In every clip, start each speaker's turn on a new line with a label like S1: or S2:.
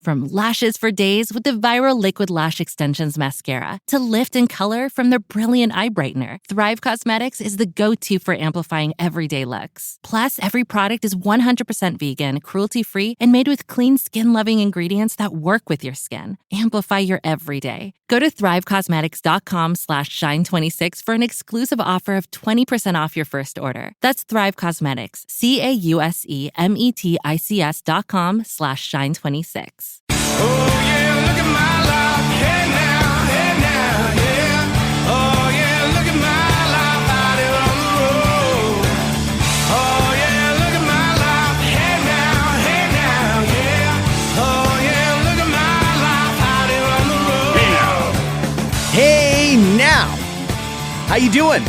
S1: From lashes for days with the viral Liquid Lash Extensions Mascara to lift and color from their brilliant eye brightener, Thrive Cosmetics is the go-to for amplifying everyday looks. Plus, every product is 100% vegan, cruelty-free, and made with clean, skin-loving ingredients that work with your skin. Amplify your everyday. Go to thrivecosmetics.com/shine26 for an exclusive offer of 20% off your first order. That's Thrive Cosmetics, CAUSEMETICS.com/shine26.
S2: Oh yeah, look at my life, hey now, yeah. Oh yeah, look at my life out here on the road. Oh yeah, look at my life, hey now, yeah. Oh yeah, look at my life out here on the road.
S3: Hey now! How you doing?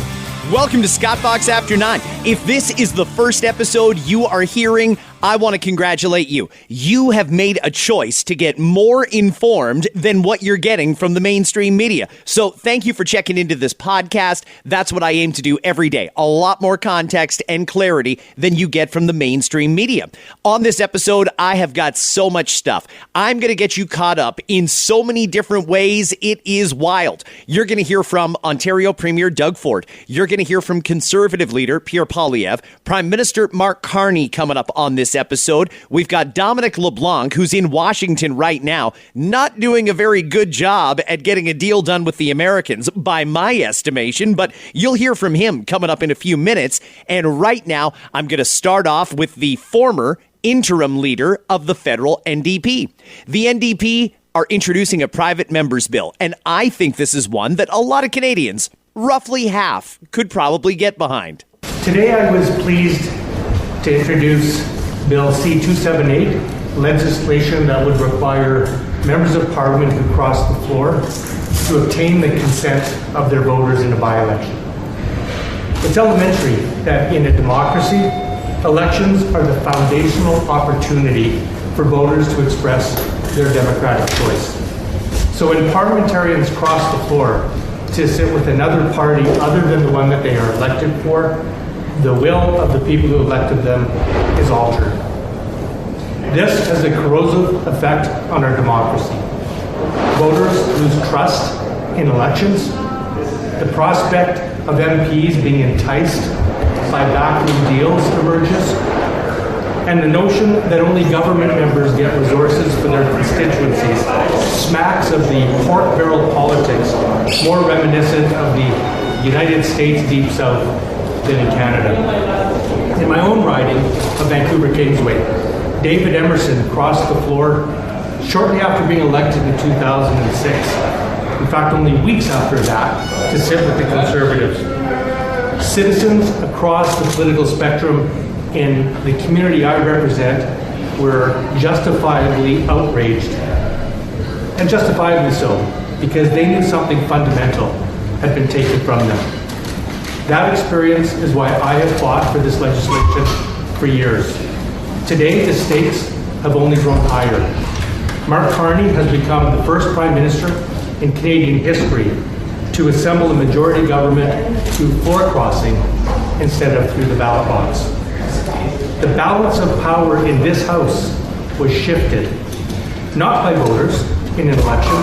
S3: Welcome to Scottbox After 9. If this is the first episode you are hearing, I want to congratulate you. You have made a choice to get more informed than what you're getting from the mainstream media. So thank you for checking into this podcast. That's what I aim to do every day. A lot more context and clarity than you get from the mainstream media. On this episode, I have got so much stuff. I'm going to get you caught up in so many different ways. It is wild. You're going to hear from Ontario Premier Doug Ford. You're going to hear from Conservative leader Pierre Poilievre. Prime Minister Mark Carney coming up on this episode. We've got Dominic LeBlanc, who's in Washington right now, not doing a very good job at getting a deal done with the Americans, by my estimation, but you'll hear from him coming up in a few minutes. And right now, I'm going to start off with the former interim leader of the federal NDP. The NDP are introducing a private member's bill, and I think this is one that a lot of Canadians, roughly half, could probably get behind.
S4: Today I was pleased to introduce Bill C-278, legislation that would require members of Parliament who cross the floor to obtain the consent of their voters in a by-election. It's elementary that in a democracy, elections are the foundational opportunity for voters to express their democratic choice. So when parliamentarians cross the floor to sit with another party other than the one that they are elected for, the will of the people who elected them is altered. This has a corrosive effect on our democracy. Voters lose trust in elections. The prospect of MPs being enticed by backroom deals emerges. And the notion that only government members get resources for their constituencies smacks of the pork barrel politics more reminiscent of the United States Deep South than in Canada. In my own riding of Vancouver Kingsway, David Emerson crossed the floor shortly after being elected in 2006. In fact, only weeks after that, to sit with the Conservatives. Citizens across the political spectrum in the community I represent were justifiably outraged, and justifiably so, because they knew something fundamental had been taken from them. That experience is why I have fought for this legislation for years. Today, the stakes have only grown higher. Mark Carney has become the first Prime Minister in Canadian history to assemble a majority government through floor crossing instead of through the ballot box. The balance of power in this House was shifted, not by voters in an election,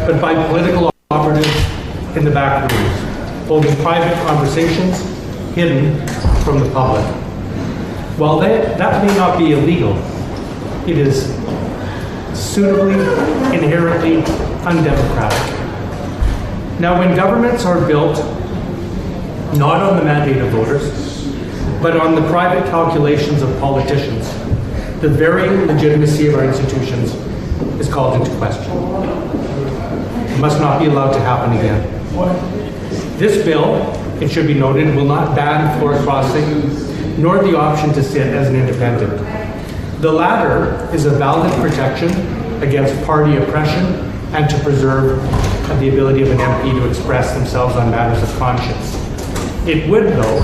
S4: but by political operatives in the back rooms, holding private conversations hidden from the public. While that may not be illegal, it is suitably, inherently undemocratic. Now, when governments are built not on the mandate of voters, but on the private calculations of politicians, the very legitimacy of our institutions is called into question. It must not be allowed to happen again. This bill, it should be noted, will not ban floor crossing, nor the option to sit as an independent. The latter is a valid protection against party oppression and to preserve the ability of an MP to express themselves on matters of conscience. It would, though,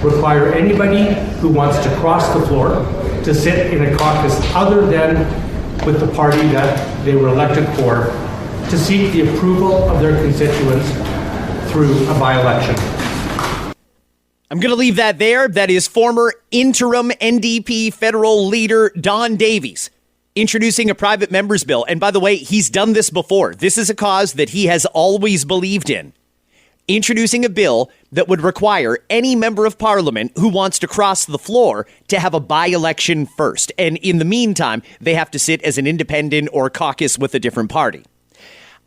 S4: require anybody who wants to cross the floor to sit in a caucus other than with the party that they were elected for to seek the approval of their constituents through a by-election.
S3: I'm going to leave that there. That is former interim NDP federal leader Don Davies introducing a private member's bill. And by the way, he's done this before. This is a cause that he has always believed in. Introducing a bill that would require any member of parliament who wants to cross the floor to have a by-election first. And in the meantime, they have to sit as an independent or caucus with a different party.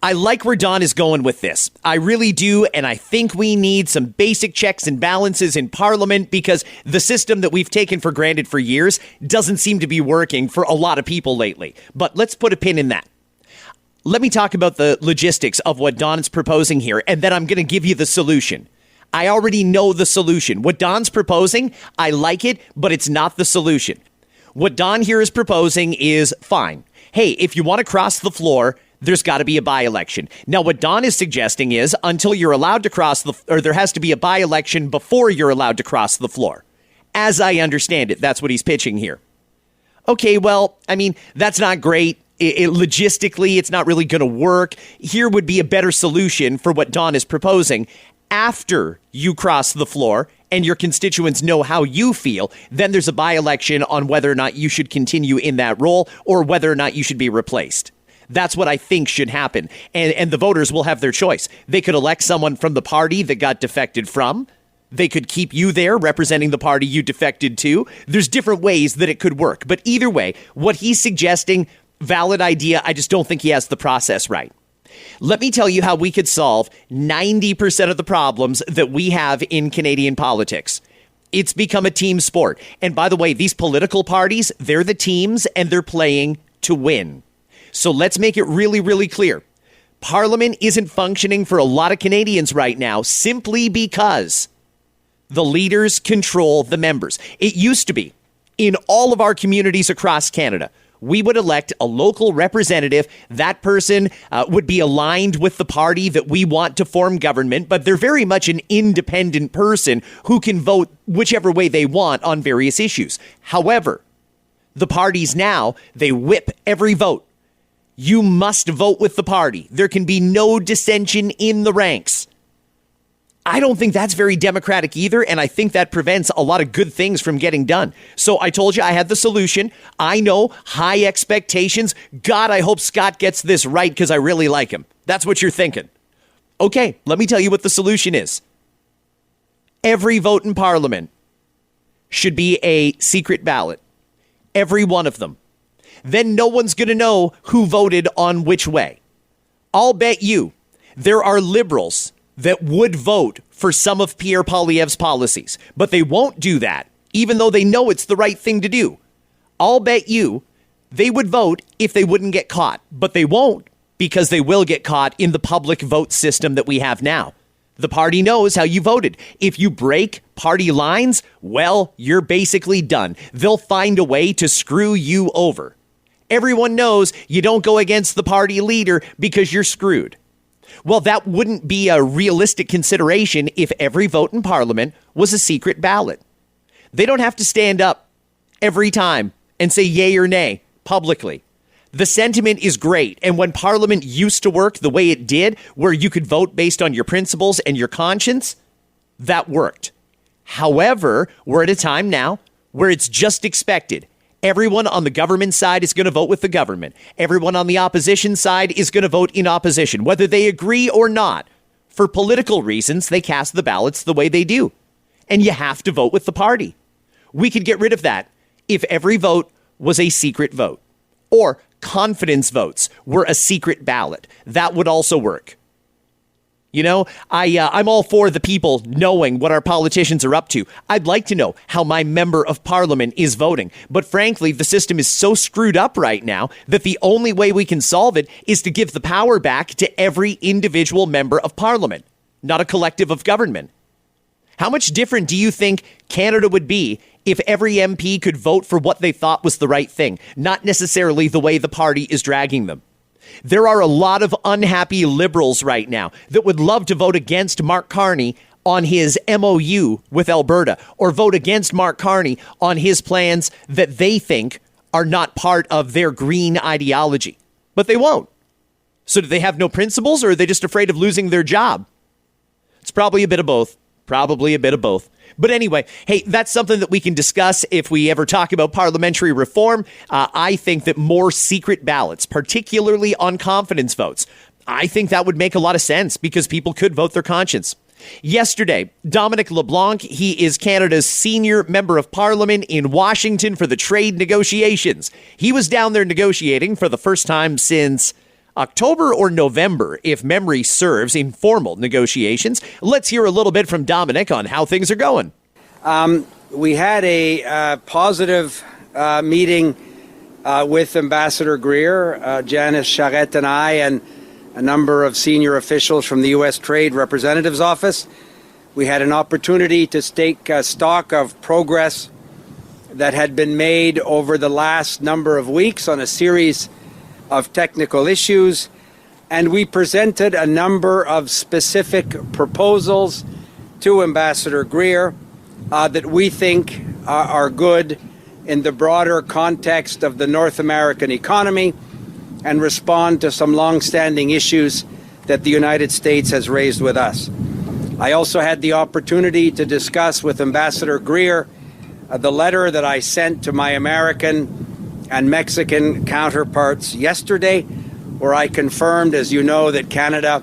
S3: I like where Don is going with this. I really do, and I think we need some basic checks and balances in Parliament because the system that we've taken for granted for years doesn't seem to be working for a lot of people lately. But let's put a pin in that. Let me talk about the logistics of what Don is proposing here, and then I'm going to give you the solution. I already know the solution. What Don's proposing, I like it, but it's not the solution. What Don here is proposing is fine. Hey, if you want to cross the floor, there's got to be a by-election. Now, what Don is suggesting is until you're allowed to there has to be a by-election before you're allowed to cross the floor. As I understand it, that's what he's pitching here. Okay, well, I mean, that's not great. Logistically, it's not really going to work. Here would be a better solution for what Don is proposing. After you cross the floor and your constituents know how you feel, then there's a by-election on whether or not you should continue in that role or whether or not you should be replaced. That's what I think should happen. And the voters will have their choice. They could elect someone from the party that got defected from. They could keep you there representing the party you defected to. There's different ways that it could work. But either way, what he's suggesting, valid idea. I just don't think he has the process right. Let me tell you how we could solve 90% of the problems that we have in Canadian politics. It's become a team sport. And by the way, these political parties, they're the teams and they're playing to win. So let's make it really, really clear. Parliament isn't functioning for a lot of Canadians right now simply because the leaders control the members. It used to be in all of our communities across Canada. We would elect a local representative. That person would be aligned with the party that we want to form government, but they're very much an independent person who can vote whichever way they want on various issues. However, the parties now, they whip every vote. You must vote with the party. There can be no dissension in the ranks. I don't think that's very democratic either, and I think that prevents a lot of good things from getting done. So I told you I had the solution. I know, high expectations. God, I hope Scott gets this right because I really like him. That's what you're thinking. Okay, let me tell you what the solution is. Every vote in Parliament should be a secret ballot. Every one of them. Then no one's going to know who voted on which way. I'll bet you there are liberals that would vote for some of Pierre Poilievre's policies, but they won't do that, even though they know it's the right thing to do. I'll bet you they would vote if they wouldn't get caught, but they won't because they will get caught in the public vote system that we have now. The party knows how you voted. If you break party lines, well, you're basically done. They'll find a way to screw you over. Everyone knows you don't go against the party leader because you're screwed. Well, that wouldn't be a realistic consideration if every vote in Parliament was a secret ballot. They don't have to stand up every time and say yay or nay publicly. The sentiment is great. And when Parliament used to work the way it did, where you could vote based on your principles and your conscience, that worked. However, we're at a time now where it's just expected. Everyone on the government side is going to vote with the government. Everyone on the opposition side is going to vote in opposition, whether they agree or not. For political reasons, they cast the ballots the way they do. And you have to vote with the party. We could get rid of that if every vote was a secret vote. Or confidence votes were a secret ballot. That would also work. You know, I'm all for the people knowing what our politicians are up to. I'd like to know how my member of parliament is voting. But frankly, the system is so screwed up right now that the only way we can solve it is to give the power back to every individual member of parliament, not a collective of government. How much different do you think Canada would be if every MP could vote for what they thought was the right thing, not necessarily the way the party is dragging them? There are a lot of unhappy liberals right now that would love to vote against Mark Carney on his MOU with Alberta or vote against Mark Carney on his plans that they think are not part of their green ideology. But they won't. So do they have no principles or are they just afraid of losing their job? It's probably a bit of both. Probably a bit of both. But anyway, hey, that's something that we can discuss if we ever talk about parliamentary reform. I think that more secret ballots, particularly on confidence votes, I think that would make a lot of sense because people could vote their conscience. Yesterday, Dominic LeBlanc, he is Canada's senior member of parliament in Washington for the trade negotiations. He was down there negotiating for the first time since October or November, if memory serves, in formal negotiations. Let's hear a little bit from Dominic on how things are going.
S5: We had a positive meeting with Ambassador Greer, Janice Charette and I, and a number of senior officials from the U.S. Trade Representative's Office. We had an opportunity to take stock of progress that had been made over the last number of weeks on a series of technical issues, and we presented a number of specific proposals to Ambassador Greer that we think are good in the broader context of the North American economy and respond to some long-standing issues that the United States has raised with us. I also had the opportunity to discuss with Ambassador Greer the letter that I sent to my American and Mexican counterparts yesterday, where I confirmed, as you know, that Canada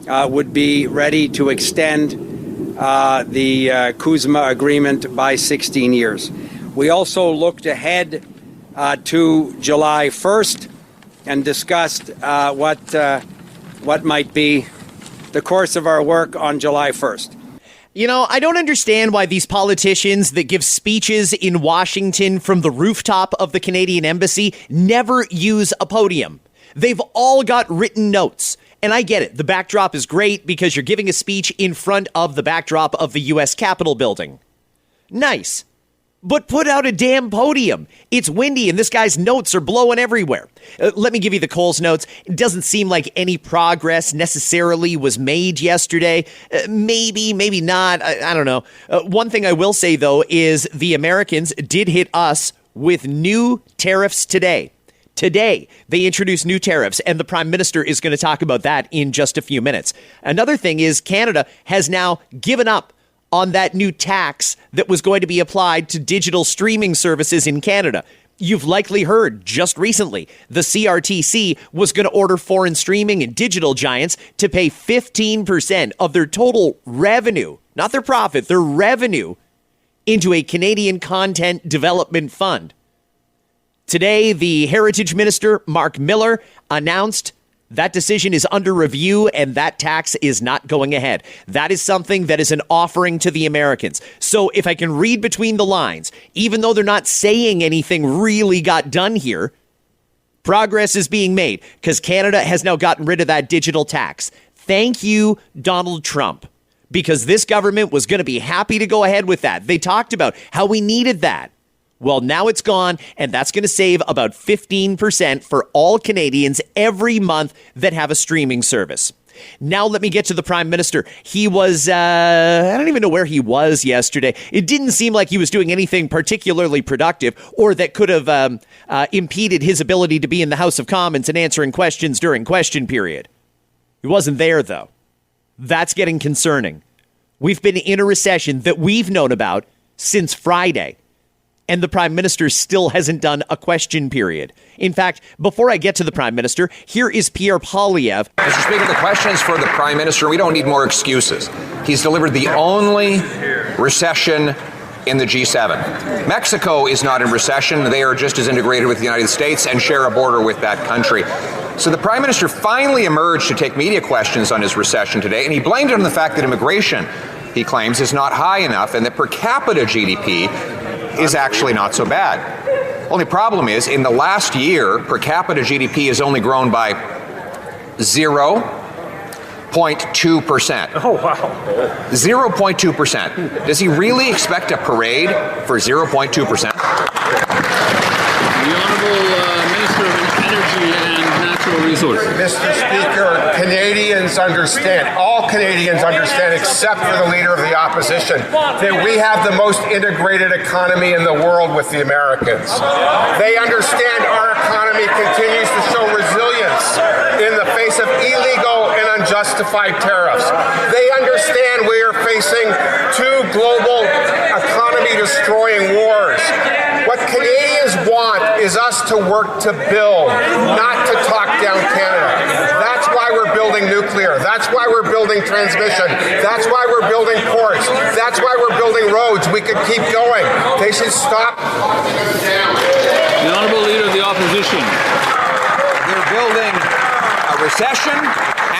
S5: would be ready to extend the CUSMA agreement by 16 years. We also looked ahead to July 1st and discussed what might be the course of our work on July 1st.
S3: You know, I don't understand why these politicians that give speeches in Washington from the rooftop of the Canadian Embassy never use a podium. They've all got written notes. And I get it. The backdrop is great because you're giving a speech in front of the backdrop of the U.S. Capitol building. Nice. But put out a damn podium. It's windy and this guy's notes are blowing everywhere. Let me give you the Coles notes. It doesn't seem like any progress necessarily was made yesterday. Maybe not. I don't know. One thing I will say, though, is the Americans did hit us with new tariffs today. Today, they introduced new tariffs, and the Prime Minister is going to talk about that in just a few minutes. Another thing is Canada has now given up on that new tax that was going to be applied to digital streaming services in Canada. You've likely heard just recently the CRTC was going to order foreign streaming and digital giants to pay 15% of their total revenue, not their profit, their revenue, into a Canadian content development fund. Today, the Heritage Minister, Mark Miller, announced that decision is under review and that tax is not going ahead. That is something that is an offering to the Americans. So if I can read between the lines, even though they're not saying anything really got done here, progress is being made because Canada has now gotten rid of that digital tax. Thank you, Donald Trump, because this government was going to be happy to go ahead with that. They talked about how we needed that. Well, now it's gone, and that's going to save about 15% for all Canadians every month that have a streaming service. Now let me get to the Prime Minister. He was, I don't even know where he was yesterday. It didn't seem like he was doing anything particularly productive or that could have impeded his ability to be in the House of Commons and answering questions during question period. He wasn't there, though. That's getting concerning. We've been in a recession that we've known about since Friday. And the Prime Minister still hasn't done a question period. In fact, before I get to the Prime Minister, here is Pierre Poilievre.
S6: Mr. Speaker, the question is for the Prime Minister. We don't need more excuses. He's delivered the only recession in the G7. Mexico is not in recession. They are just as integrated with the United States and share a border with that country. So the Prime Minister finally emerged to take media questions on his recession today, and he blamed it on the fact that immigration, he claims, is not high enough and that per capita GDP is actually not so bad. Only problem is, in the last year, per capita GDP has only grown by 0.2%.
S4: Oh, wow.
S6: 0.2%. Does he really expect a parade for 0.2%?
S7: The Honourable Minister of Energy and Natural Resources.
S8: Mr. Speaker, Canadians understand, all Canadians understand, except for the Leader of the Opposition, that we have the most integrated economy in the world with the Americans. They understand our economy continues to show resilience in the face of illegal and unjust unjustified tariffs. They understand we are facing two global economy-destroying wars. What Canadians want is us to work to build, not to talk down Canada. That's why we're building nuclear. That's why we're building transmission. That's why we're building ports. That's why we're building roads. We could keep going. They should stop.
S7: The Honourable Leader of the Opposition.
S6: They're building a recession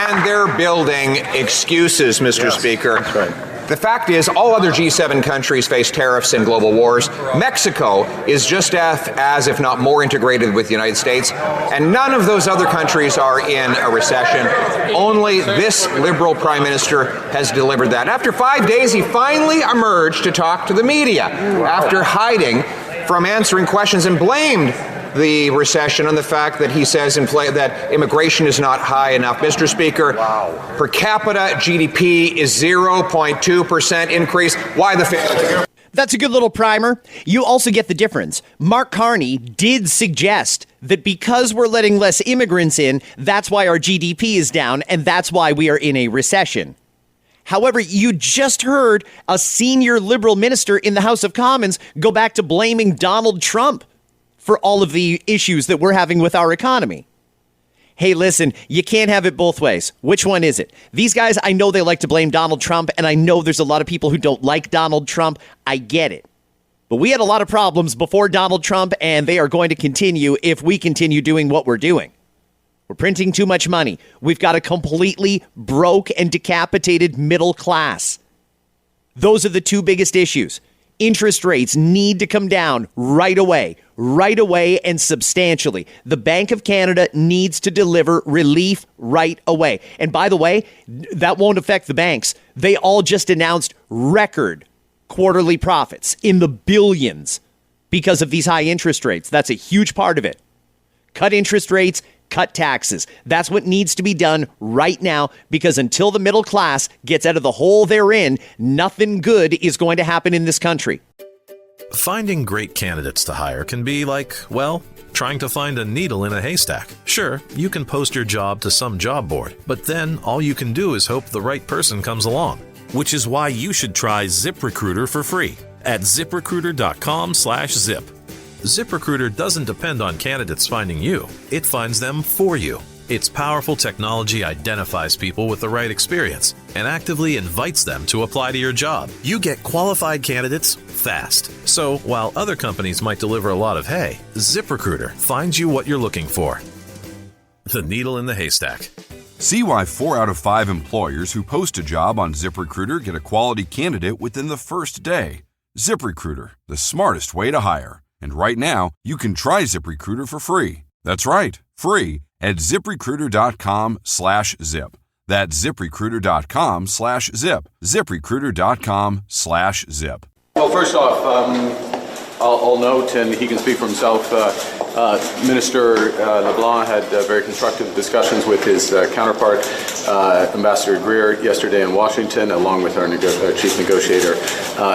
S6: and they're building excuses, Mr. Speaker.
S9: That's right.
S6: The fact is, all other G7 countries face tariffs and global wars. Mexico is just as, if not more, integrated with the United States, and none of those other countries are in a recession. Only this Liberal Prime Minister has delivered that. After 5 days, he finally emerged to talk to the media after hiding from answering questions and blamed the recession on the fact that he says that immigration is not high enough. Mr. Speaker, per capita GDP is 0.2% increase. Why the failure?
S3: That's a good little primer. You also get the difference. Mark Carney did suggest that because we're letting less immigrants in, that's why our GDP is down, and that's why we are in a recession. However, you just heard a senior Liberal minister in the House of Commons go back to blaming Donald Trump for all of the issues that we're having with our economy. Hey, listen, you can't have it both ways. Which one is it? These guys, I know they like to blame Donald Trump, and I know there's a lot of people who don't like Donald Trump. I get it. But we had a lot of problems before Donald Trump, and they are going to continue if we continue doing what we're doing. We're printing too much money. We've got a completely broke and decapitated middle class. Those are the two biggest issues. Interest rates need to come down right away and substantially. The Bank of Canada needs to deliver relief right away. And by the way, that won't affect the banks. They all just announced record quarterly profits in the billions because of these high interest rates. That's a huge part of it. Cut interest rates, cut taxes. That's what needs to be done right now, because until the middle class gets out of the hole they're in, nothing good is going to happen in this country.
S10: Finding great candidates to hire can be like, well, trying to find a needle in a haystack. Sure, you can post your job to some job board, but then all you can do is hope the right person comes along. Which is why you should try ZipRecruiter for free at ZipRecruiter.com/zip. ZipRecruiter doesn't depend on candidates finding you. It finds them for you. Its powerful technology identifies people with the right experience and actively invites them to apply to your job. You get qualified candidates fast. So while other companies might deliver a lot of hay, ZipRecruiter finds you what you're looking for. The needle in the haystack.
S11: See why 4 out of 5 employers who post a job on ZipRecruiter get a quality candidate within the first day. ZipRecruiter, the smartest way to hire. And right now, you can try ZipRecruiter for free. That's right, free at ZipRecruiter.com/zip. That's ZipRecruiter.com/zip. ZipRecruiter.com/zip.
S7: Well, first off, I'll note, and he can speak for himself, Minister LeBlanc had very constructive discussions with his counterpart, Ambassador Greer, yesterday in Washington, along with our chief negotiator,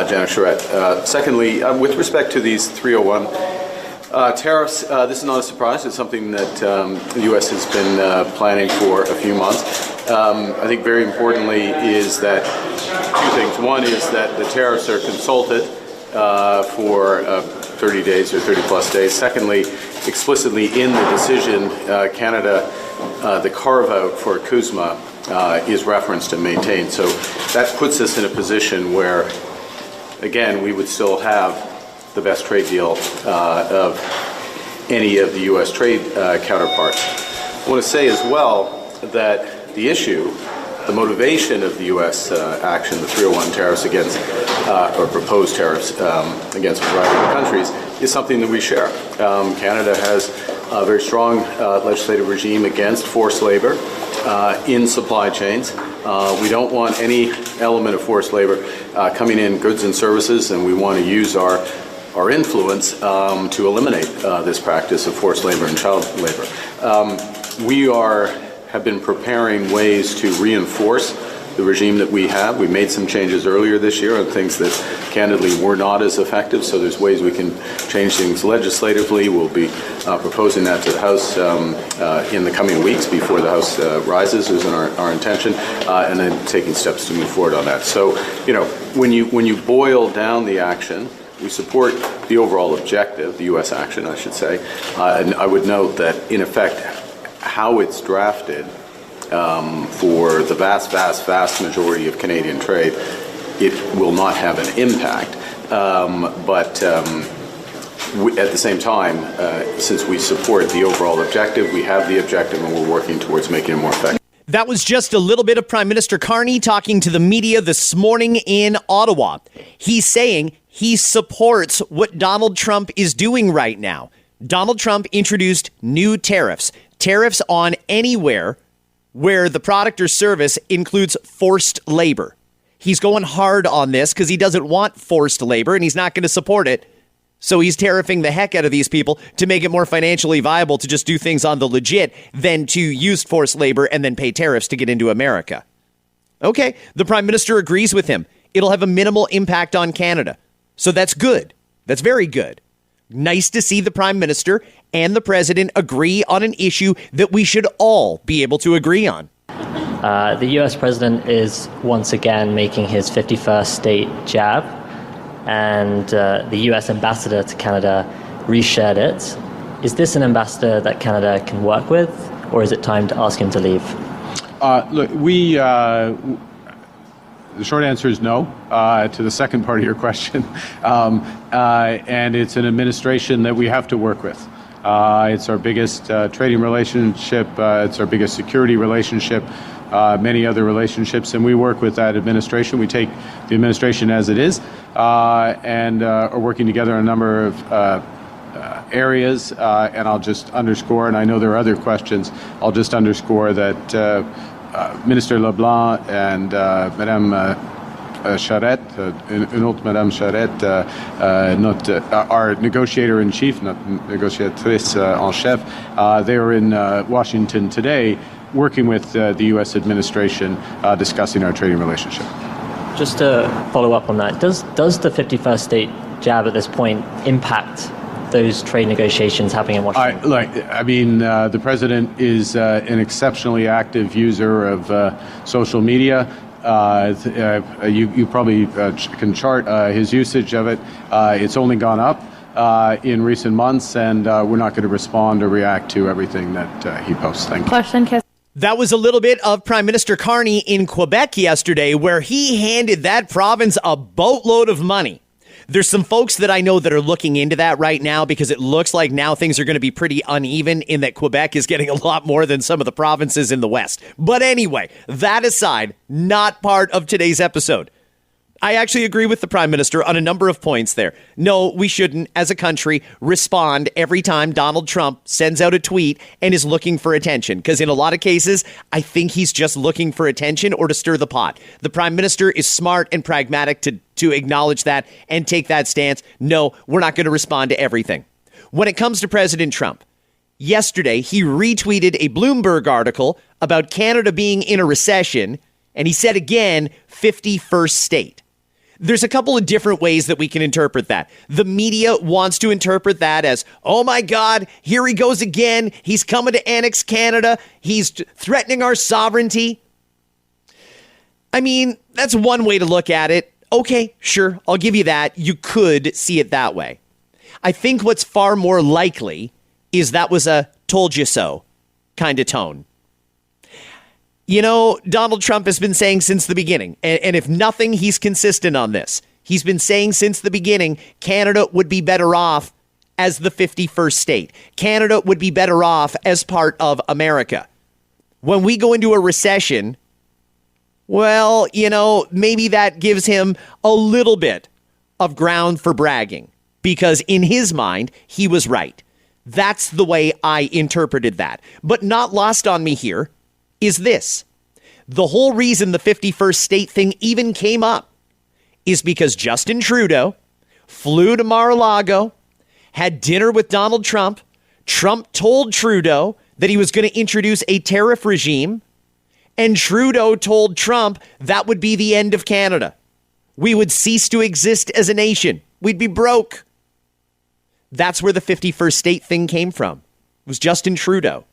S7: Janet Charette. Secondly, with respect to these 301 tariffs, this is not a surprise. It's something that the U.S. has been planning for a few months. I think very importantly is that two things. One is that the tariffs are consulted for 30 days or 30-plus days. Secondly, explicitly in the decision, Canada, the carve-out for CUSMA is referenced and maintained. So that puts us in a position where, again, we would still have the best trade deal of any of the U.S. trade counterparts. I want to say as well that the issue, the motivation of the U.S. action, the 301 tariffs against, or proposed tariffs against a variety of countries, is something that we share. Canada has a very strong legislative regime against forced labor in supply chains. We don't want any element of forced labor coming in goods and services, and we want to use our influence to eliminate this practice of forced labor and child labor. We have been preparing ways to reinforce the regime that we have. We made some changes earlier this year on things that candidly were not as effective, so there's ways we can change things legislatively. We'll be proposing that to the House in the coming weeks before the House rises, is our intention, and then taking steps to move forward on that. So, when you boil down the action, we support the overall objective, the U.S. action, I should say, and I would note that, in effect, how it's drafted for the vast majority of Canadian trade, it will not have an impact. But at the same time, since we support the overall objective, we have the objective and we're working towards making it more effective.
S3: That was just a little bit of Prime Minister Carney talking to the media this morning in Ottawa. He's saying he supports what Donald Trump is doing right now. Donald Trump introduced new tariffs on anywhere where the product or service includes forced labor. He's going hard on this because he doesn't want forced labor and he's not going to support it. So he's tariffing the heck out of these people to make it more financially viable to just do things on the legit than to use forced labor and then pay tariffs to get into America. Okay, the Prime Minister agrees with him. It'll have a minimal impact on Canada. So that's good. That's very good. Nice to see the Prime Minister and the President agree on an issue that we should all be able to agree on.
S9: The U.S. President is once again making his 51st state jab, and the U.S. ambassador to Canada reshared it. Is this an ambassador that Canada can work with, or is it time to ask him to leave?
S12: The short answer is no to the second part of your question. And it's an administration that we have to work with. It's our biggest trading relationship. It's our biggest security relationship, many other relationships. And we work with that administration. We take the administration as it is and are working together on a number of areas. And I'll just underscore, and I know there are other questions, I'll just underscore that Minister LeBlanc and Madame Charette, une autre Madame Charette, our negotiator-in-chief, not negotiatrice en chef, they are in Washington today working with the U.S. administration discussing our trading relationship.
S9: Just to follow up on that, does the 51st state jab at this point impact those trade negotiations happening in Washington?
S12: The president is an exceptionally active user of social media. You probably can chart his usage of it. It's only gone up in recent months, and we're not going to respond or react to everything that he posts. Thank you.
S3: That was a little bit of Prime Minister Carney in Quebec yesterday, where he handed that province a boatload of money. There's some folks that I know that are looking into that right now because it looks like now things are going to be pretty uneven in that Quebec is getting a lot more than some of the provinces in the West. But anyway, that aside, not part of today's episode. I actually agree with the Prime Minister on a number of points there. No, we shouldn't, as a country, respond every time Donald Trump sends out a tweet and is looking for attention. Because in a lot of cases, I think he's just looking for attention or to stir the pot. The Prime Minister is smart and pragmatic to acknowledge that and take that stance. No, we're not going to respond to everything. When it comes to President Trump, yesterday he retweeted a Bloomberg article about Canada being in a recession, and he said again, 51st state. There's a couple of different ways that we can interpret that. The media wants to interpret that as, oh my God, here he goes again. He's coming to annex Canada. He's threatening our sovereignty. I mean, that's one way to look at it. Okay, sure, I'll give you that. You could see it that way. I think what's far more likely is that was a told you so kind of tone. You know, Donald Trump has been saying since the beginning, and if nothing, he's consistent on this. He's been saying since the beginning, Canada would be better off as the 51st state. Canada would be better off as part of America. When we go into a recession, well, you know, maybe that gives him a little bit of ground for bragging, because in his mind, he was right. That's the way I interpreted that. But not lost on me here is this. The whole reason the 51st state thing even came up is because Justin Trudeau flew to Mar-a-Lago, had dinner with Donald Trump. Trump told Trudeau that he was going to introduce a tariff regime. And Trudeau told Trump that would be the end of Canada. We would cease to exist as a nation. We'd be broke. That's where the 51st state thing came from. It was Justin Trudeau.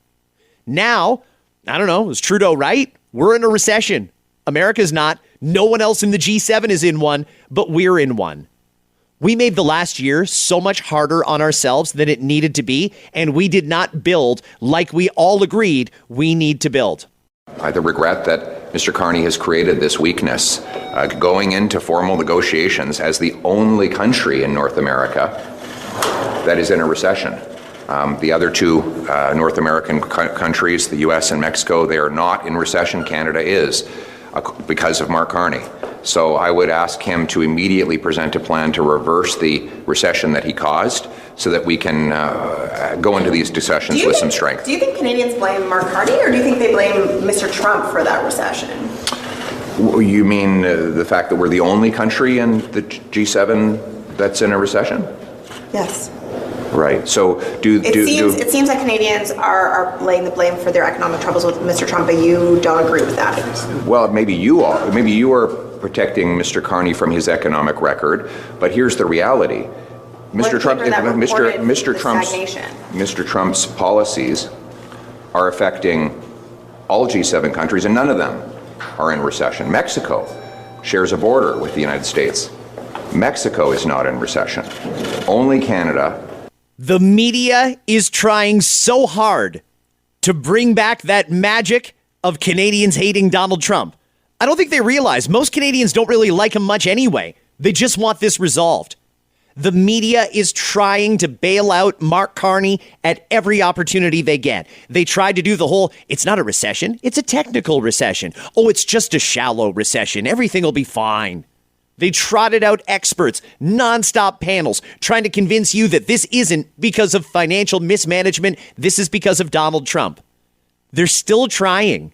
S3: Now, I don't know, is Trudeau right? We're in a recession. America's not. No one else in the G7 is in one, but we're in one. We made the last year so much harder on ourselves than it needed to be, and we did not build like we all agreed we need to build.
S6: I regret that Mr. Carney has created this weakness, going into formal negotiations as the only country in North America that is in a recession. The other two North American countries, the U.S. and Mexico, they are not in recession. Canada is, because of Mark Carney. So I would ask him to immediately present a plan to reverse the recession that he caused so that we can go into these discussions with some strength.
S13: Do you think Canadians blame Mark Carney, or do you think they blame Mr. Trump for that recession?
S6: You mean the fact that we're the only country in the G7 that's in a recession?
S13: Yes.
S6: Right. So
S13: it seems that Canadians are laying the blame for their economic troubles with Mr. Trump, but you don't agree with that.
S6: Well, maybe you are. Maybe you are protecting Mr. Carney from his economic record. But here's the reality: Mr. Trump's policies are affecting all G7 countries, and none of them are in recession. Mexico shares a border with the United States. Mexico is not in recession. Only Canada.
S3: The media is trying so hard to bring back that magic of Canadians hating Donald Trump. I don't think they realize most Canadians don't really like him much anyway. They just want this resolved. The media is trying to bail out Mark Carney at every opportunity they get. They tried to do the whole, it's not a recession, it's a technical recession. Oh, it's just a shallow recession. Everything will be fine. They trotted out experts, nonstop panels, trying to convince you that this isn't because of financial mismanagement. This is because of Donald Trump. They're still trying.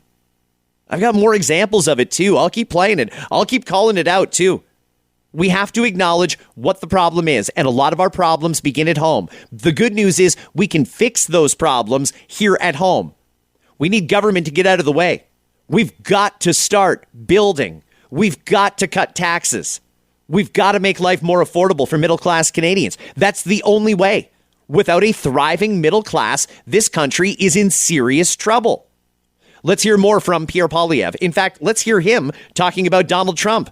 S3: I've got more examples of it, too. I'll keep playing it. I'll keep calling it out, too. We have to acknowledge what the problem is, and a lot of our problems begin at home. The good news is we can fix those problems here at home. We need government to get out of the way. We've got to start building. We've got to cut taxes. We've got to make life more affordable for middle-class Canadians. That's the only way. Without a thriving middle class, this country is in serious trouble. Let's hear more from Pierre Poilievre. In fact, let's hear him talking about Donald Trump.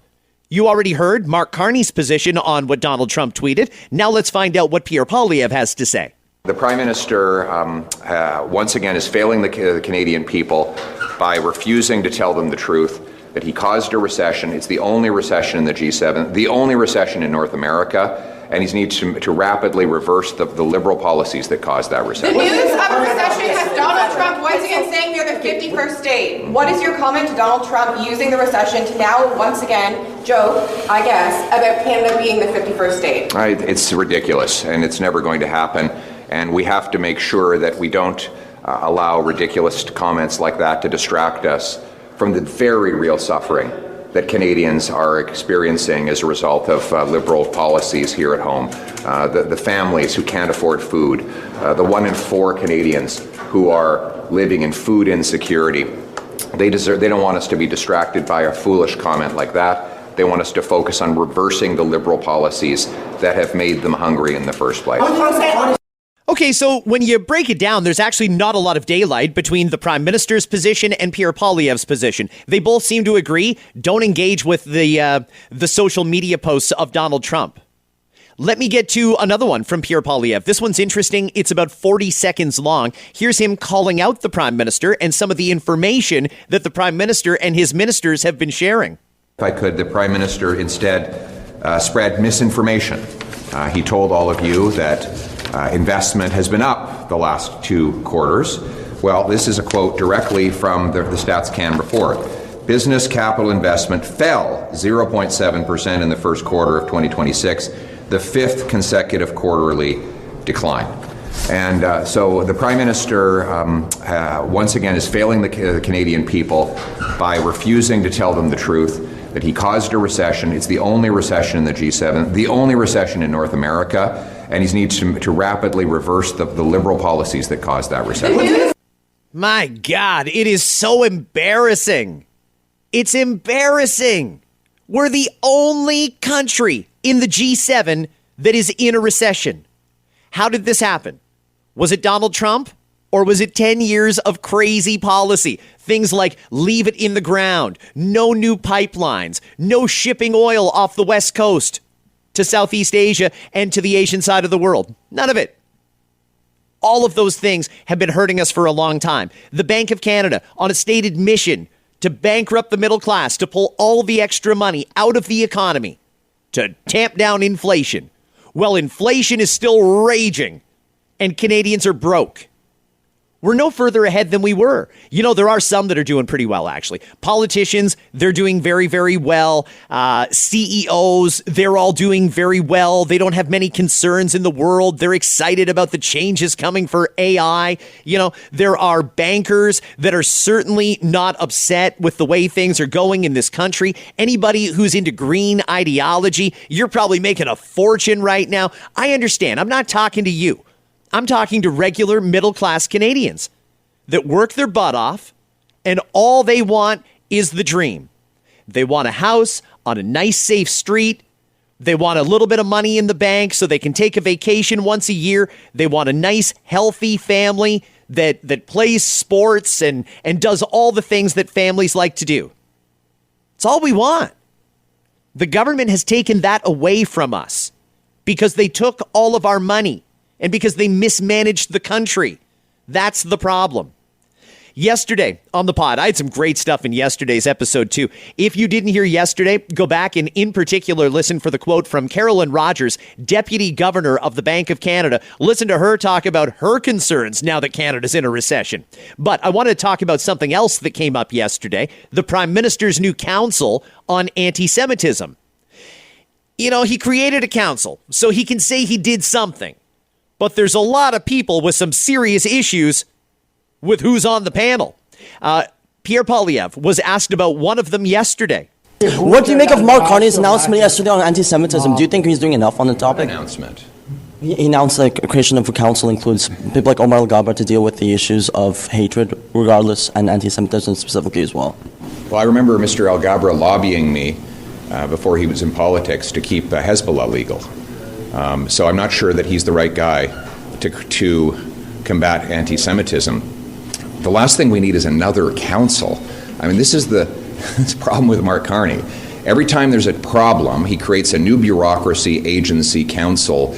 S3: You already heard Mark Carney's position on what Donald Trump tweeted. Now let's find out what Pierre Poilievre has to say.
S6: The Prime Minister, once again, is failing the Canadian people by refusing to tell them the truth, that he caused a recession. It's the only recession in the G7, the only recession in North America, and he needs to rapidly reverse the liberal policies that caused that recession.
S14: The news of a recession has Donald Trump once again saying they're the 51st state. What is your comment to Donald Trump using the recession to now once again joke, I guess, about Canada being the 51st state?
S6: It's ridiculous, and it's never going to happen. And we have to make sure that we don't allow ridiculous comments like that to distract us from the very real suffering that Canadians are experiencing as a result of liberal policies here at home. The families who can't afford food, the 1 in 4 Canadians who are living in food insecurity. They don't want us to be distracted by a foolish comment like that. They want us to focus on reversing the liberal policies that have made them hungry in the first place.
S3: Okay, so when you break it down, there's actually not a lot of daylight between the Prime Minister's position and Pierre Poilievre's position. They both seem to agree, don't engage with the social media posts of Donald Trump. Let me get to another one from Pierre Poilievre. This one's interesting. It's about 40 seconds long. Here's him calling out the Prime Minister and some of the information that the Prime Minister and his ministers have been sharing.
S6: If I could, the Prime Minister instead spread misinformation. He told all of you that investment has been up the last 2 quarters. Well, this is a quote directly from the StatsCan report. Business capital investment fell 0.7% in the first quarter of 2026, the 5th consecutive quarterly decline. And so the Prime Minister, once again, is failing the Canadian people by refusing to tell them the truth, that he caused a recession. It's the only recession in the G7, the only recession in North America, and he needs to rapidly reverse the liberal policies that caused that recession.
S3: My God, it is so embarrassing. It's embarrassing. We're the only country in the G7 that is in a recession. How did this happen? Was it Donald Trump? Or was it 10 years of crazy policy? Things like leave it in the ground, no new pipelines, no shipping oil off the West Coast to Southeast Asia and to the Asian side of the world. None of it. All of those things have been hurting us for a long time. The Bank of Canada on a stated mission to bankrupt the middle class, to pull all the extra money out of the economy, to tamp down inflation. Well, inflation is still raging and Canadians are broke. We're no further ahead than we were. You know, there are some that are doing pretty well, actually. Politicians, they're doing very, very well. CEOs, they're all doing very well. They don't have many concerns in the world. They're excited about the changes coming for AI. You know, there are bankers that are certainly not upset with the way things are going in this country. Anybody who's into green ideology, you're probably making a fortune right now. I understand. I'm not talking to you. I'm talking to regular middle-class Canadians that work their butt off, and all they want is the dream. They want a house on a nice, safe street. They want a little bit of money in the bank so they can take a vacation once a year. They want a nice, healthy family that plays sports and does all the things that families like to do. It's all we want. The government has taken that away from us because they took all of our money. And because they mismanaged the country. That's the problem. Yesterday on the pod, I had some great stuff in yesterday's episode too. If you didn't hear yesterday, go back and in particular listen for the quote from Carolyn Rogers, Deputy Governor of the Bank of Canada. Listen to her talk about her concerns now that Canada's in a recession. But I want to talk about something else that came up yesterday, the Prime Minister's new council on anti-Semitism. You know, he created a council so he can say he did something. But there's a lot of people with some serious issues with who's on the panel. Pierre Poilievre was asked about one of them yesterday.
S15: What do you make of Mark Carney's announcement yesterday on anti-Semitism? Do you think he's doing enough on the topic?
S6: Announcement.
S15: He announced like a creation of a council includes people like Omar Al-Ghabra to deal with the issues of hatred, regardless, and anti-Semitism specifically as well.
S6: Well, I remember Mr. Al-Ghabra lobbying me before he was in politics to keep Hezbollah legal. So I'm not sure that he's the right guy to combat anti-Semitism. The last thing we need is another council. I mean, this is the problem with Mark Carney. Every time there's a problem, he creates a new bureaucracy, agency, council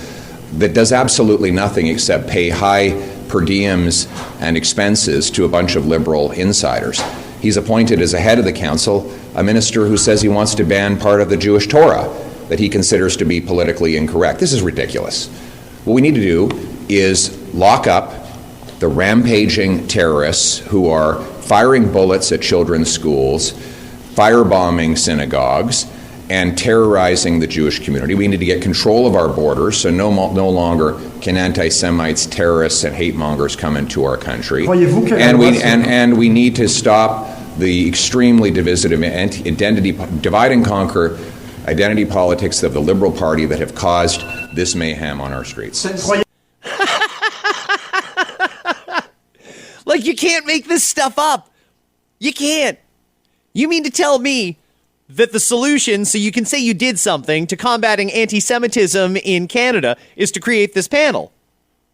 S6: that does absolutely nothing except pay high per diems and expenses to a bunch of liberal insiders. He's appointed as a head of the council a minister who says he wants to ban part of the Jewish Torah that he considers to be politically incorrect. This is ridiculous. What we need to do is lock up the rampaging terrorists who are firing bullets at children's schools, firebombing synagogues, and terrorizing the Jewish community. We need to get control of our borders so no longer can anti-Semites, terrorists, and hate mongers come into our country. And we need to stop the extremely divisive divide and conquer identity politics of the Liberal Party that have caused this mayhem on our streets.
S3: Like, you can't make this stuff up. You can't. You mean to tell me that the solution, so you can say you did something to combating anti-Semitism in Canada, is to create this panel?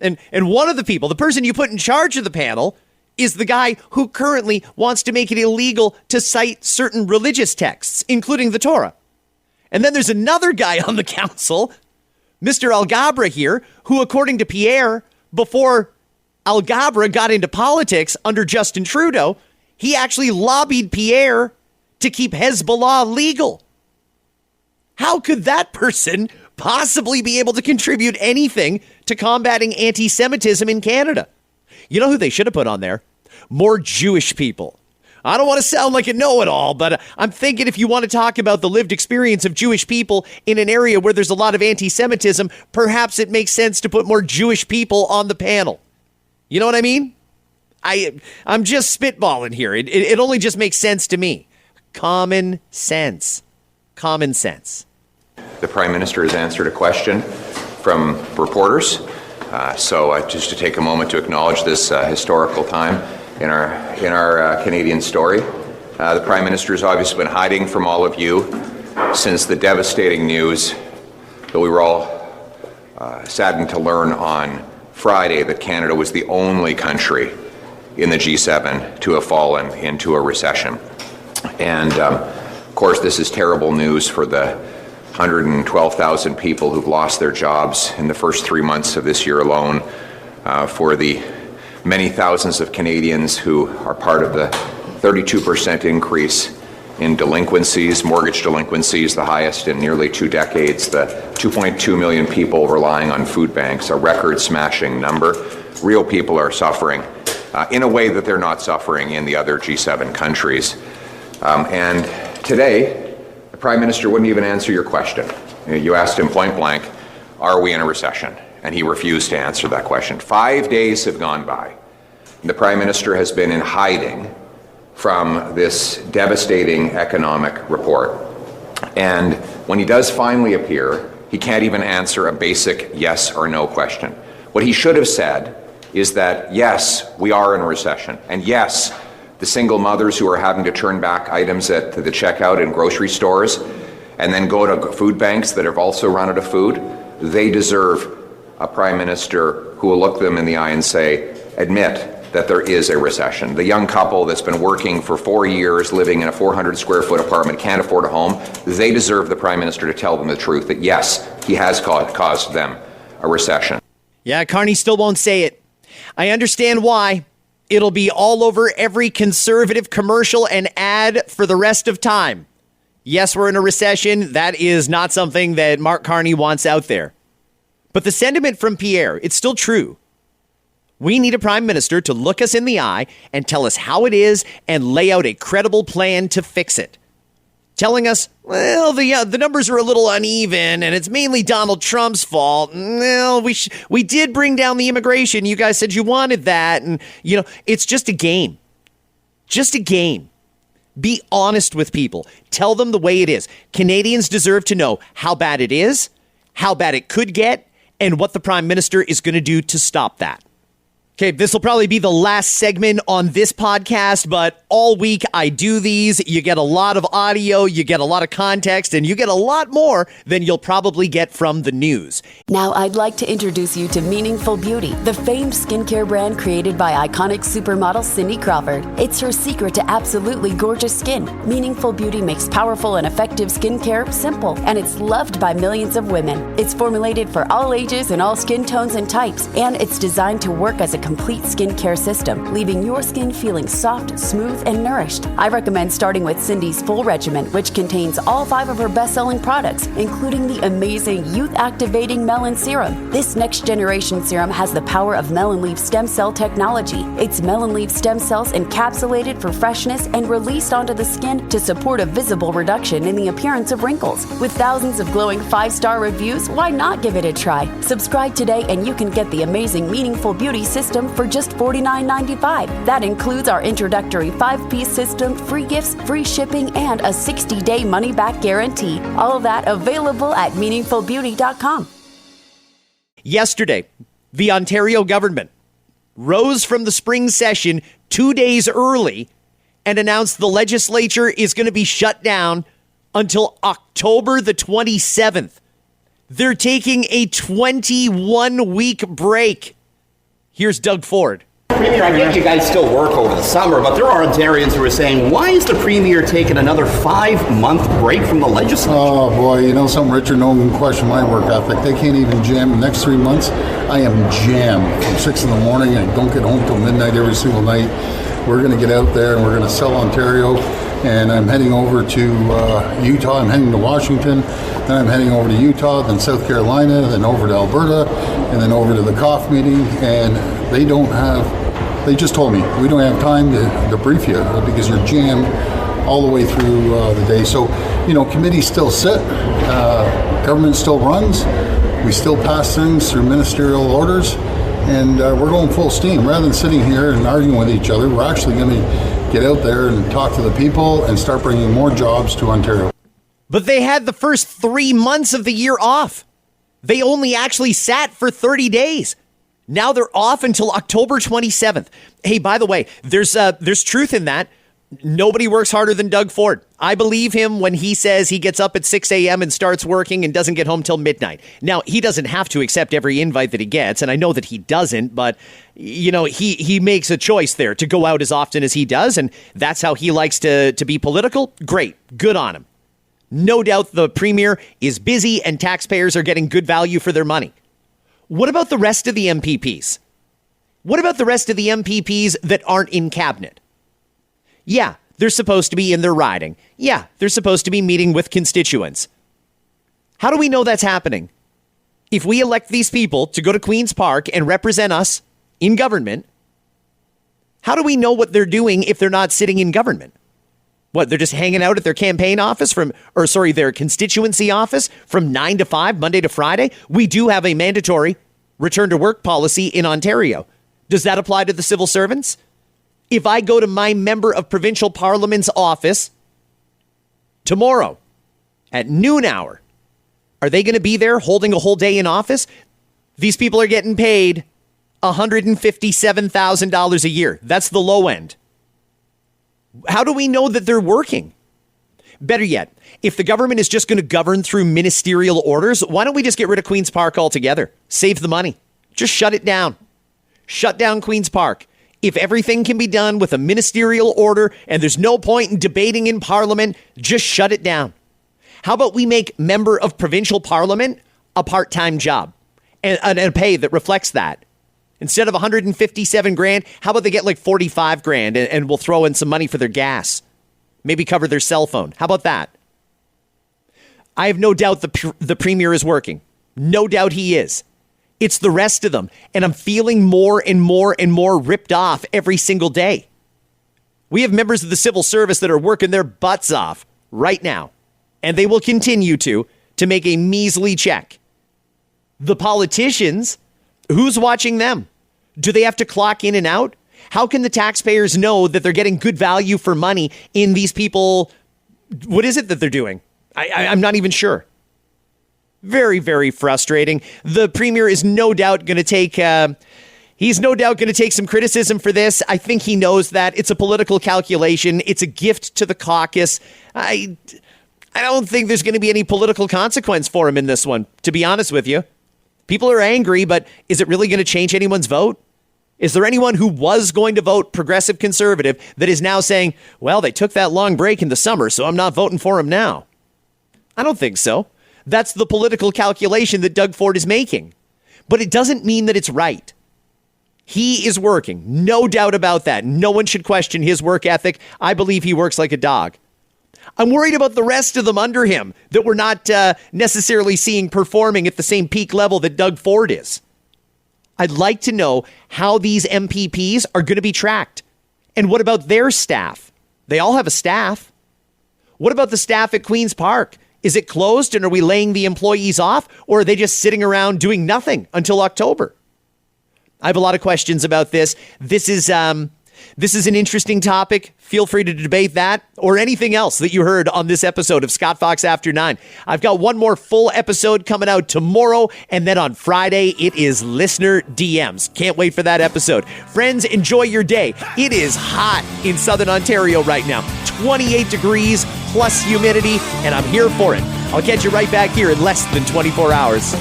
S3: And one of the people, the person you put in charge of the panel, is the guy who currently wants to make it illegal to cite certain religious texts, including the Torah. And then there's another guy on the council, Mr. Al-Ghabra here, who, according to Pierre, before Al-Ghabra got into politics under Justin Trudeau, he actually lobbied Pierre to keep Hezbollah legal. How could that person possibly be able to contribute anything to combating anti-Semitism in Canada? You know who they should have put on there? More Jewish people. I don't want to sound like a know-it-all, but I'm thinking if you want to talk about the lived experience of Jewish people in an area where there's a lot of anti-Semitism, perhaps it makes sense to put more Jewish people on the panel. You know what I mean? I'm just spitballing here. It only just makes sense to me. Common sense. Common sense.
S6: The Prime Minister has answered a question from reporters. So just to take a moment to acknowledge this historical time in our Canadian story. The Prime Minister has obviously been hiding from all of you since the devastating news that we were all saddened to learn on Friday that Canada was the only country in the G7 to have fallen into a recession. And of course, this is terrible news for the 112,000 people who've lost their jobs in the first 3 months of this year alone, for the many thousands of Canadians who are part of the 32% increase in delinquencies, mortgage delinquencies, the highest in nearly 2 decades, the 2.2 million people relying on food banks, a record-smashing number. Real people are suffering in a way that they're not suffering in the other G7 countries. And today, the Prime Minister wouldn't even answer your question. You asked him point blank, are we in a recession? And he refused to answer that question. 5 days have gone by. The Prime Minister has been in hiding from this devastating economic report. And when he does finally appear, he can't even answer a basic yes or no question. What he should have said is that, yes, we are in a recession. And yes, the single mothers who are having to turn back items at the checkout in grocery stores and then go to food banks that have also run out of food, they deserve a Prime Minister who will look them in the eye and say, admit that there is a recession. The young couple that's been working for 4 years, living in a 400 square foot apartment, can't afford a home, they deserve the Prime Minister to tell them the truth, that yes, he has caused them a recession.
S3: Yeah, Carney still won't say it. I understand why. It'll be all over every conservative commercial and ad for the rest of time. Yes, we're in a recession. That is not something that Mark Carney wants out there. But the sentiment from Pierre, it's still true. We need a Prime Minister to look us in the eye and tell us how it is and lay out a credible plan to fix it. Telling us, well, the numbers are a little uneven and it's mainly Donald Trump's fault. Well, we did bring down the immigration. You guys said you wanted that. And, it's just a game. Just a game. Be honest with people. Tell them the way it is. Canadians deserve to know how bad it is, how bad it could get, and what the Prime Minister is going to do to stop that. Okay, this will probably be the last segment on this podcast, but all week I do these. You get a lot of audio, you get a lot of context, and you get a lot more than you'll probably get from the news.
S16: Now I'd like to introduce you to Meaningful Beauty, the famed skincare brand created by iconic supermodel Cindy Crawford. It's her secret to absolutely gorgeous skin. Meaningful Beauty makes powerful and effective skincare simple, and it's loved by millions of women. It's formulated for all ages and all skin tones and types, and it's designed to work as a complete skincare system, leaving your skin feeling soft, smooth, and nourished. I recommend starting with Cindy's full regimen, which contains all 5 of her best-selling products, including the amazing youth-activating melon serum. This next-generation serum has the power of melon leaf stem cell technology. It's melon leaf stem cells encapsulated for freshness and released onto the skin to support a visible reduction in the appearance of wrinkles. With thousands of glowing 5-star reviews, why not give it a try? Subscribe today and you can get the amazing Meaningful Beauty system for just $49.95. That includes our introductory 5-piece system, free gifts, free shipping, and a 60-day money-back guarantee. All of that available at meaningfulbeauty.com.
S3: Yesterday, the Ontario government rose from the spring session 2 days early and announced the legislature is going to be shut down until October the 27th. They're taking a 21-week break. Here's Doug Ford.
S17: Premier, I get you guys still work over the summer, but there are Ontarians who are saying, why is the Premier taking another 5-month break from the legislature?
S18: Oh, boy, something, Richard, no one can question my work ethic. They can't even jam the next 3 months. I am jammed from 6 in the morning. I don't get home till midnight every single night. We're going to get out there and we're going to sell Ontario. And I'm heading over to Utah. I'm heading to Washington. Then I'm heading over to Utah, then South Carolina, then over to Alberta, and then over to the COF meeting. And they just told me, we don't have time to brief you because you're jammed all the way through the day. So, committees still sit, government still runs, we still pass things through ministerial orders, and we're going full steam. Rather than sitting here and arguing with each other, we're actually going to get out there and talk to the people and start bringing more jobs to Ontario.
S3: But they had the first 3 months of the year off. They only actually sat for 30 days. Now they're off until October 27th. Hey, by the way, there's truth in that. Nobody works harder than Doug Ford. I believe him when he says he gets up at 6 a.m. and starts working and doesn't get home till midnight. Now, he doesn't have to accept every invite that he gets, and I know that he doesn't, but, he makes a choice there to go out as often as he does, and that's how he likes to be political. Great. Good on him. No doubt the premier is busy and taxpayers are getting good value for their money. What about the rest of the MPPs? What about the rest of the MPPs that aren't in cabinet? Yeah, they're supposed to be in their riding. Yeah, they're supposed to be meeting with constituents. How do we know that's happening? If we elect these people to go to Queen's Park and represent us in government, how do we know what they're doing if they're not sitting in government? What, they're just hanging out at their campaign office their constituency office from 9 to 5, Monday to Friday? We do have a mandatory return to work policy in Ontario. Does that apply to the civil servants? If I go to my member of provincial parliament's office tomorrow at noon hour, are they going to be there holding a whole day in office? These people are getting paid $157,000 a year. That's the low end. How do we know that they're working? Better yet, if the government is just going to govern through ministerial orders, why don't we just get rid of Queen's Park altogether? Save the money. Just shut it down. Shut down Queen's Park. If everything can be done with a ministerial order and there's no point in debating in Parliament, just shut it down. How about we make member of provincial parliament a part-time job and a pay that reflects that? Instead of $157,000, how about they get like $45,000 and we'll throw in some money for their gas? Maybe cover their cell phone. How about that? I have no doubt the premier is working. No doubt he is. It's the rest of them. And I'm feeling more and more and more ripped off every single day. We have members of the civil service that are working their butts off right now. And they will continue to make a measly check. The politicians, who's watching them? Do they have to clock in and out? How can the taxpayers know that they're getting good value for money in these people? What is it that they're doing? I'm not even sure. Very, very frustrating. The premier is no doubt going to take some criticism for this. I think he knows that. It's a political calculation. It's a gift to the caucus. I don't think there's going to be any political consequence for him in this one, to be honest with you. People are angry, but is it really going to change anyone's vote? Is there anyone who was going to vote progressive conservative that is now saying, well, they took that long break in the summer, so I'm not voting for him now? I don't think so. That's the political calculation that Doug Ford is making. But it doesn't mean that it's right. He is working. No doubt about that. No one should question his work ethic. I believe he works like a dog. I'm worried about the rest of them under him that we're not necessarily seeing performing at the same peak level that Doug Ford is. I'd like to know how these MPPs are going to be tracked. And what about their staff? They all have a staff. What about the staff at Queen's Park? Is it closed and are we laying the employees off, or are they just sitting around doing nothing until October? I have a lot of questions about this. This is an interesting topic. Feel free to debate that or anything else that you heard on this episode of Scott Fox After 9. I've got one more full episode coming out tomorrow, and then on Friday, it is Listener DMs. Can't wait for that episode. Friends, enjoy your day. It is hot in Southern Ontario right now. 28 degrees plus humidity, and I'm here for it. I'll catch you right back here in less than 24 hours.